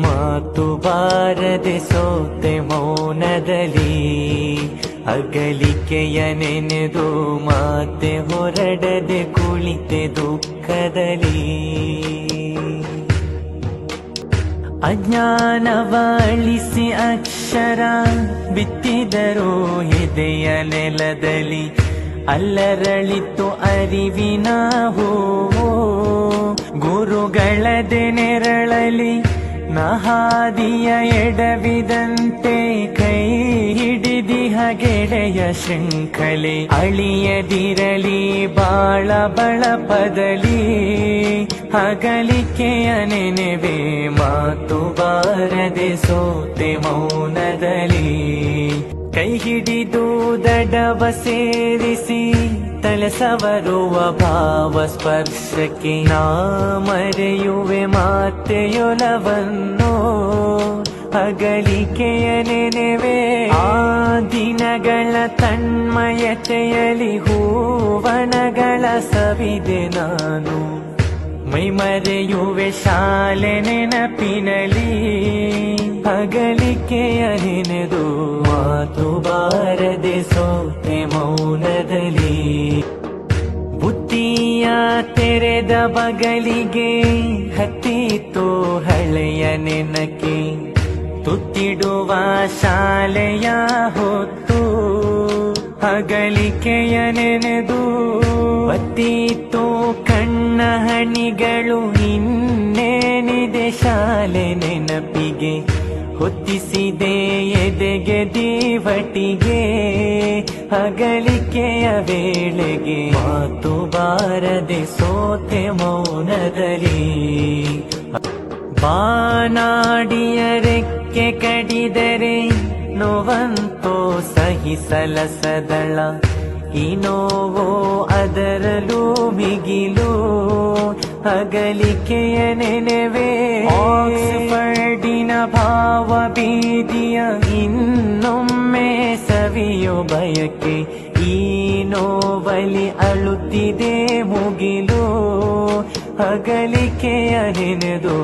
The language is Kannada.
ಮಾತು ಬಾರದೆ ಸೋತೆ ಮೌನದಲ್ಲಿ, ಅಗಲಿಕೆಯ ನೆನೆದು ಮಾತೆ ಹೊರಡದೆ ಕುಳಿತೆ ದುಃಖದಲ್ಲಿ. ಅಜ್ಞಾನವಳಿಸಿ ಅಕ್ಷರ ಬಿತ್ತಿದರು ಎದೆಯ ನೆಲದಲ್ಲಿ, ಅಲ್ಲರಳಿತು ಅರಿವಿನ ಹೂವು ಗುರುಗಳದೆ ನೆರಳಲಿ. ನಹಾದಿಯ ಎಡವಿದಂತೆ ಕೈ ಹಿಡಿದಿಹ ಗೆಳೆಯ ಶೃಂಖಲೆ, ಅಳಿಯದಿರಲಿ ಬಾಳ ಬಳಪದಲಿ. ಅಗಲಿಕೆಯ ನೆನೆವೆ ಮಾತು ಬಾರದೆ ಸೋತೆ ಮೌನದಲ್ಲಿ, ಕೈ ಹಿಡಿದು ದಡವ ಸೇರಿಸಿ ತಲಸವರುವ ಭಾವ ಸ್ಪರ್ಶಕ್ಕೆ, ನಾ ಮರೆಯುವೆ ಮಾತೆಯೊಲವನ್ನು. ಅಗಲಿಕೆಯ ನೆನೆವೆ ಆ ದಿನಗಳ ತನ್ಮಯತೆಯಲಿ, ಹೂವನಗಳ ಸವಿದೆ ನಾನು. ಮೈಮರೆಯುವೆ ಶಾಲೆ ನೆನಪಿನಲಿ, ಅಗಲಿಕೆಯ ನೆನೆದು ಮಾತು ಬಾರದೆ ಸೋತೆ ಮೌನದಲ್ಲಿ. ಬುದ್ಧಿಯ ತೆರೆದ ಬಗಲಿಗೆ ಹತ್ತಿತು ಹಳೆಯ ನೆನಕೆ, ತುತ್ತಿಡುವ ಶಾಲೆಯ ಹೊತ್ತು ಅಗಲಿಕೆಯ ನೆನೆದು. ಬತ್ತಿತು ಕಣ್ಣ ಹನಿಗಳು ಇನ್ನೇನಿದೆ ಶಾಲೆ ನೆನಪಿಗೆ, ಹೊತ್ತಿಸಿದೆ ಎದೆಗೆ ದೀವಟಿಗೆ. ಅಗಲಿಕೆಯ ವೇಳೆಗೆ ಮಾತು ಬಾರದೆ ಸೋತೆ ಮೌನದಲ್ಲಿ. ಬಾನಾಡಿಯ ರೆಕ್ಕೆ ಕಡಿದರೆ ನೋವಂತೋ ಸಹಿಸಲಸದಳ, ಈ ನೋವೋ ಅದರಲ್ಲೂ ಮಿಗಿಲು. ಅಗಲಿಕೆಯ ನೆನೆವೆ ಆಕ್ಸ್ಫರ್ಡಿನ ಭಾವ ಬೀದಿಯ, ಇನ್ನೊಮ್ಮೆ ಸವಿಯೋ ಬಯಕೆ. ಈ ನೋವಲಿ ಅಳುತ್ತಿದೆ ಮುಗಿಲು, ಅಗಲಿಕೆಯ ನೆನೆದು